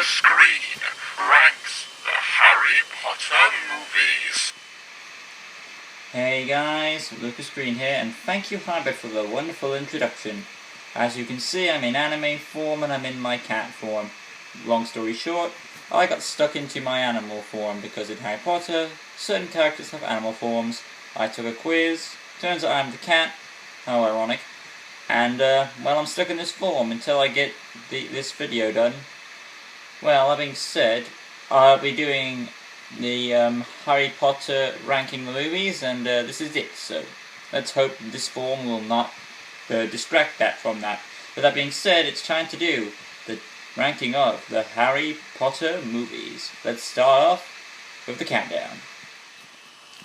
Screen ranks the Harry Potter movies. Hey guys, Lucas Green here, and thank you HalfBlood for the wonderful introduction. As you can see, I'm in anime form and I'm in my cat form. Long story short, I got stuck into my animal form because in Harry Potter, certain characters have animal forms. I took a quiz, turns out I'm the cat, how ironic, and well, I'm stuck in this form until I get this video done. Well, that being said, I'll be doing the Harry Potter ranking the movies, and this is it, so let's hope this form will not distract that from that. With that being said, it's time to do the ranking of the Harry Potter movies. Let's start off with the countdown.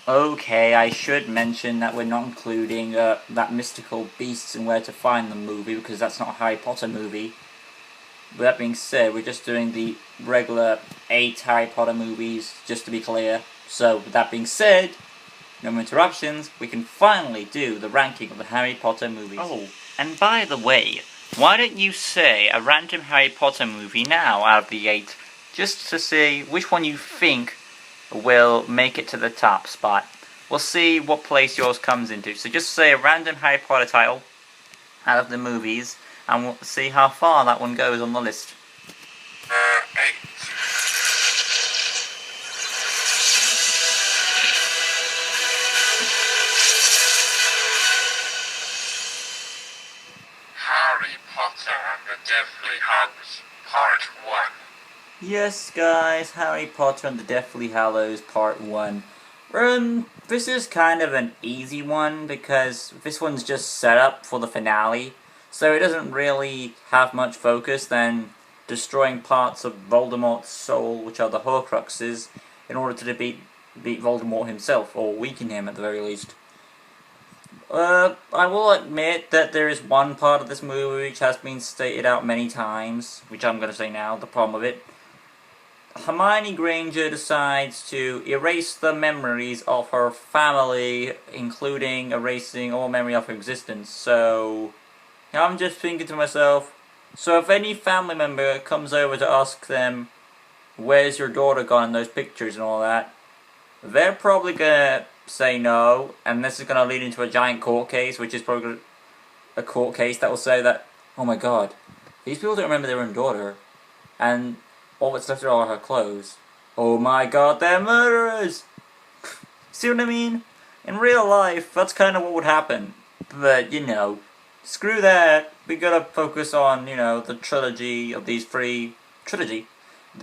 Okay, I should mention that we're not including that mystical beasts and where to find them movie, because that's not a Harry Potter movie. With that being said, we're just doing the regular 8 Harry Potter movies, just to be clear. So, with that being said, no more interruptions, we can finally do the ranking of the Harry Potter movies. Oh, and by the way, why don't you say a random Harry Potter movie now out of the 8, just to see which one you think will make it to the top spot. We'll see what place yours comes into. So just say a random Harry Potter title out of the movies, and we'll see how far that one goes on the list. 8. Harry Potter and the Deathly Hallows, Part 1. Yes, guys, Harry Potter and the Deathly Hallows Part 1. This is kind of an easy one, because this one's just set up for the finale, so it doesn't really have much focus than destroying parts of Voldemort's soul, which are the Horcruxes, in order to beat Voldemort himself, or weaken him at the very least. I will admit that there is one part of this movie which has been stated out many times, which I'm going to say now, the problem with it. Hermione Granger decides to erase the memories of her family, including erasing all memory of her existence. So, I'm just thinking to myself, so if any family member comes over to ask them, where's your daughter gone in those pictures and all that, they're probably gonna say no, and this is gonna lead into a giant court case, which is probably a court case that will say that, oh my god, these people don't remember their own daughter, and all that's left are her clothes. Oh my god, they're murderers! See what I mean? In real life, that's kind of what would happen. But, you know, screw that. We gotta focus on, you know, the trilogy of these three... Trilogy?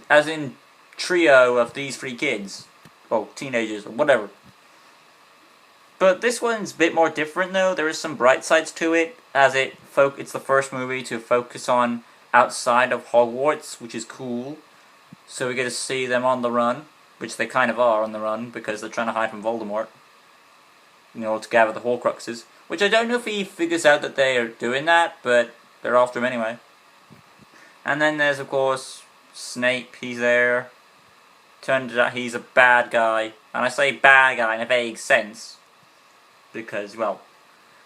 As in, trio of these 3 kids. Well, teenagers, or whatever. But this one's a bit more different, though. There is some bright sides to it, as it's the first movie to focus on outside of Hogwarts, which is cool. So we get to see them on the run, which they kind of are on the run, because they're trying to hide from Voldemort, you know, to gather the Horcruxes. Which I don't know if he figures out that they are doing that, but they're after him anyway. And then there's, of course, Snape, he's there. Turns out he's a bad guy. And I say bad guy in a vague sense, because, well,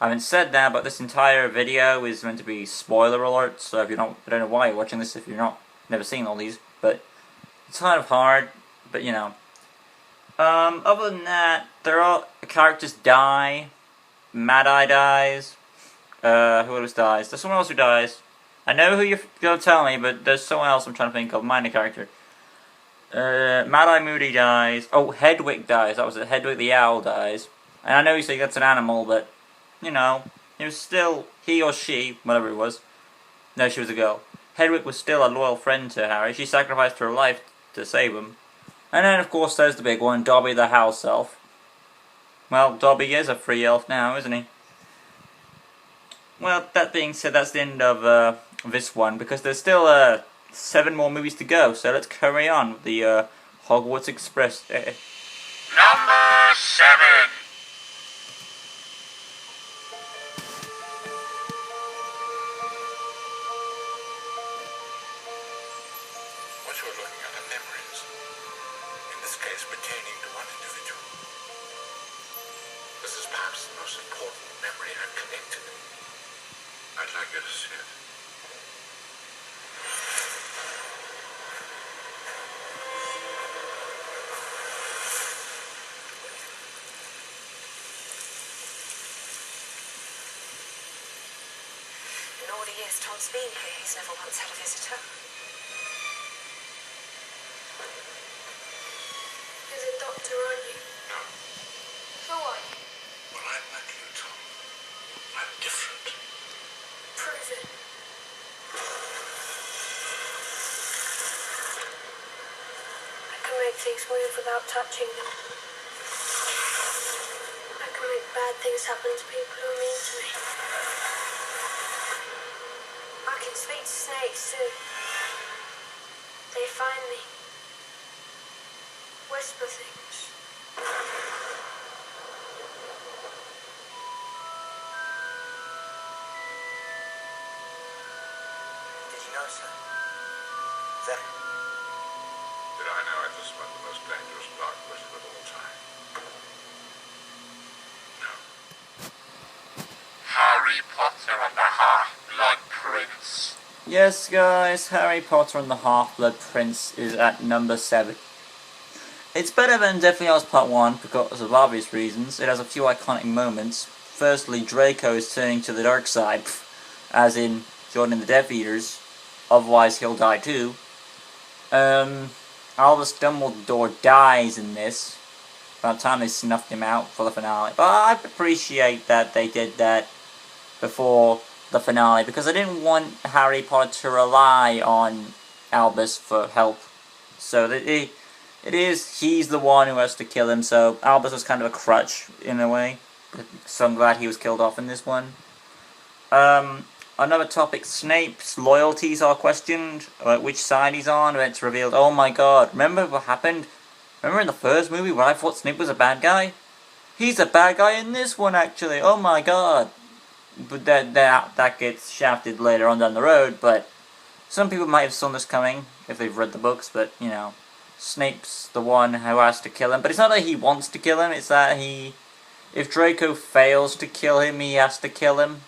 I haven't said that, but this entire video is meant to be spoiler alert, so if you're not, I don't know why you're watching this if you're never seen all these, but it's kind of hard, but you know. Other than that, characters die. Mad Eye dies. Who else dies? There's someone else who dies. I know who you're gonna tell me, but there's someone else I'm trying to think of, minor character. Mad Eye Moody dies. Oh, Hedwig dies, that was it. Hedwig the Owl dies. And I know you say that's an animal, but, you know, he was still, he or she, whatever it was. No, she was a girl. Hedwig was still a loyal friend to Harry. She sacrificed her life to save him. And then, of course, there's the big one, Dobby the house elf. Well, Dobby is a free elf now, isn't he? Well, that being said, that's the end of this one, because there's still 7 more movies to go. So let's carry on with the Hogwarts Express. Number 7. What you're looking at are memories, in this case pertaining to one individual. This is perhaps the most important memory I've connected. I'd like you to see it. Yes, Tom's been here. He's never once had a visitor. You're the doctor, aren't you? No. Who are you? Well, I'm like you, Tom. I'm different. Prove it. I can make things move without touching them. I can make bad things happen to people who are mean to me. I can speak to snakes too. They find me. Whisper things. Did you know so? That Did I know it was one of the most dangerous dark bushes of all time? No. Harry Potter and the Half-Blood Prince. Yes, guys, Harry Potter and the Half-Blood Prince is at number 7. It's better than Deathly Hallows Part 1 because of obvious reasons. It has a few iconic moments. Firstly, Draco is turning to the dark side, as in joining the Death Eaters, otherwise he'll die too. Albus Dumbledore dies in this. By the time they snuffed him out for the finale. But I appreciate that they did that before the finale, because I didn't want Harry Potter to rely on Albus for help. So he's the one who has to kill him, so Albus was kind of a crutch in a way. So I'm glad he was killed off in this one. Another topic, Snape's loyalties are questioned, which side he's on, when it's revealed, oh my god, remember what happened? Remember in the first movie where I thought Snape was a bad guy? He's a bad guy in this one actually, oh my god. But that gets shafted later on down the road, but some people might have seen this coming if they've read the books, but you know, Snape's the one who has to kill him. But it's not that he wants to kill him, it's that if Draco fails to kill him, he has to kill him.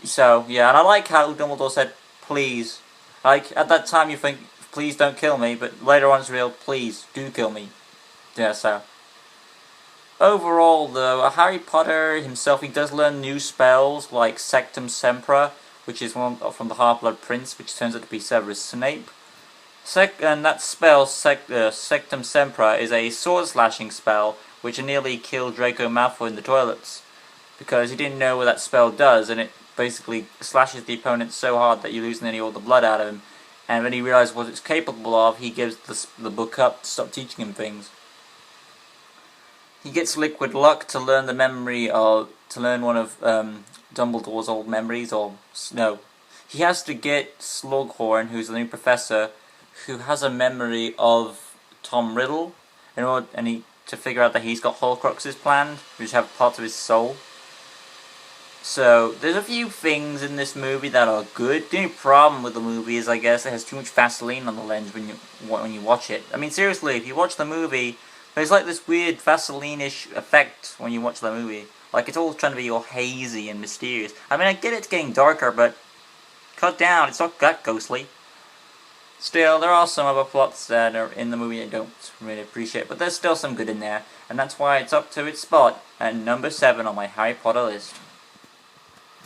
So, yeah, and I like how Dumbledore said, please. Like, at that time you think, please don't kill me, but later on it's real, please, do kill me. Yeah, so. Overall, though, Harry Potter himself, he does learn new spells, like Sectum Sempra, which is one from the Half-Blood Prince, which turns out to be Severus Snape. And that spell, Sectum Sempra, is a sword-slashing spell, which nearly killed Draco Malfoy in the toilets. Because he didn't know what that spell does, and it basically slashes the opponent so hard that you lose nearly all the blood out of him. And when he realizes what it's capable of, he gives the book up to stop teaching him things. He gets Liquid Luck to learn one of Dumbledore's old memories, or no. He has to get Slughorn, who's the new professor, who has a memory of Tom Riddle, to figure out that he's got Horcruxes planned, which have parts of his soul. So, there's a few things in this movie that are good. The only problem with the movie is, I guess, it has too much Vaseline on the lens when you watch it. I mean, seriously, if you watch the movie, there's like this weird Vaseline-ish effect when you watch the movie. Like, it's all trying to be all hazy and mysterious. I mean, I get it's getting darker, but cut down, it's not that ghostly. Still, there are some other plots that are in the movie I don't really appreciate, but there's still some good in there, and that's why it's up to its spot at number 7 on my Harry Potter list.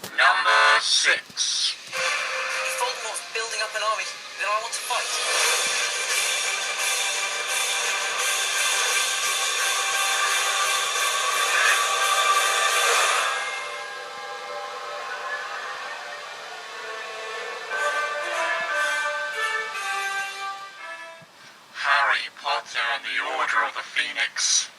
Number 6. if Voldemort's building up an army, then I want to fight. Harry Potter and the Order of the Phoenix.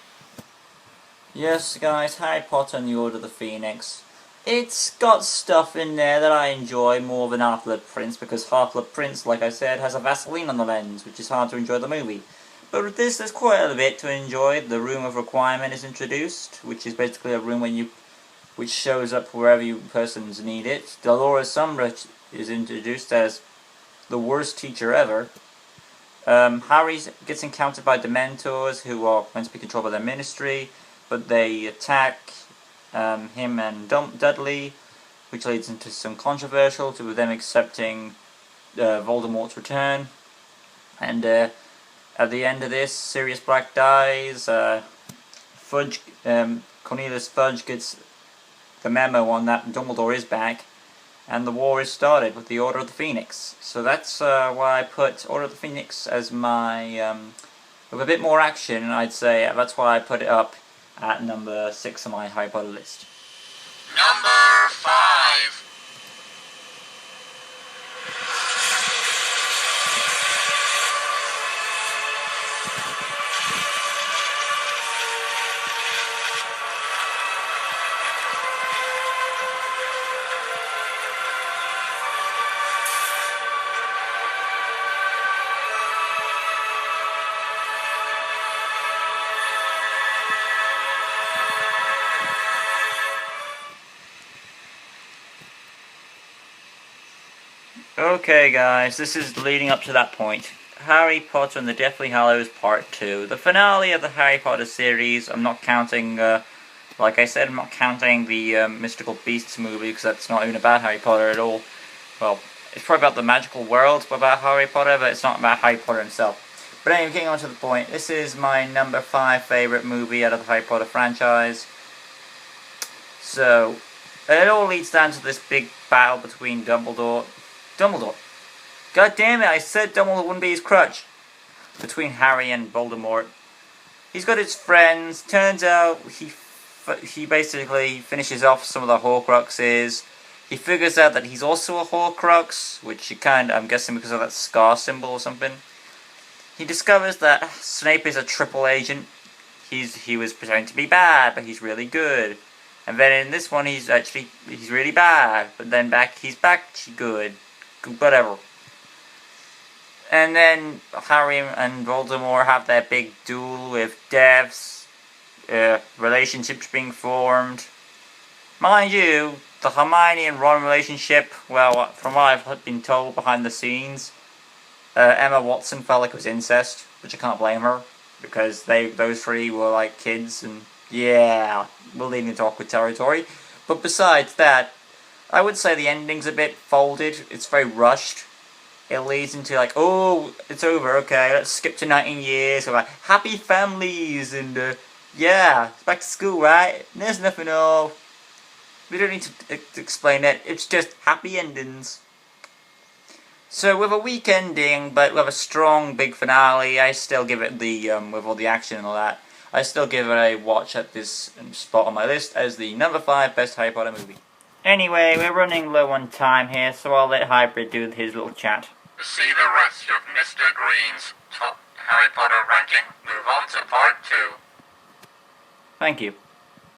Yes, guys, Harry Potter and the Order of the Phoenix. It's got stuff in there that I enjoy more than Half-Blood Prince, because Half-Blood Prince, like I said, has a Vaseline on the lens, which is hard to enjoy the movie. But with this, there's quite a bit to enjoy. The Room of Requirement is introduced, which is basically a room which shows up wherever you persons need it. Dolores Umbridge is introduced as the worst teacher ever. Harry gets encountered by Dementors, who are meant to be controlled by their ministry, but they attack him and Dudley, which leads into some controversial, with them accepting Voldemort's return. And at the end of this, Sirius Black dies. Cornelius Fudge gets the memo on that Dumbledore is back, and the war is started with the Order of the Phoenix. So that's why I put Order of the Phoenix as my, with a bit more action, I'd say. That's why I put it up at number 6 on my Harry Potter list. Number 5. Okay guys, this is leading up to that point. Harry Potter and the Deathly Hallows Part 2. The finale of the Harry Potter series. I'm not counting, like I said, I'm not counting the Mystical Beasts movie, because that's not even about Harry Potter at all. Well, it's probably about the magical world about Harry Potter, but it's not about Harry Potter himself. But anyway, getting on to the point, this is my number 5 favourite movie out of the Harry Potter franchise. So, it all leads down to this big battle between Dumbledore. God damn it, I said Dumbledore wouldn't be his crutch. Between Harry and Voldemort. He's got his friends. Turns out he basically finishes off some of the Horcruxes. He figures out that he's also a Horcrux, which you I'm guessing because of that scar symbol or something. He discovers that Snape is a triple agent. He was pretending to be bad, but he's really good. And then in this one, he's really bad, but then he's back good. Whatever. And then Harry and Voldemort have their big duel with deaths, relationships being formed. Mind you, the Hermione and Ron relationship, well, from what I've been told behind the scenes, Emma Watson felt like it was incest, which I can't blame her, because those three were like kids, and yeah, we're leading into awkward territory. But besides that, I would say the ending's a bit folded. It's very rushed. It leads into like, oh, it's over, okay, let's skip to 19 years. Or like, happy families, and yeah, it's back to school, right? There's nothing all. We don't need to explain it. It's just happy endings. So with a weak ending, but with a strong big finale, I still give it the, with all the action and all that, I still give it a watch at this spot on my list as the number 5 best Harry Potter movie. Anyway, we're running low on time here, so I'll let Hybrid do his little chat. To see the rest of Mr. Green's top Harry Potter ranking, move on to part 2. Thank you.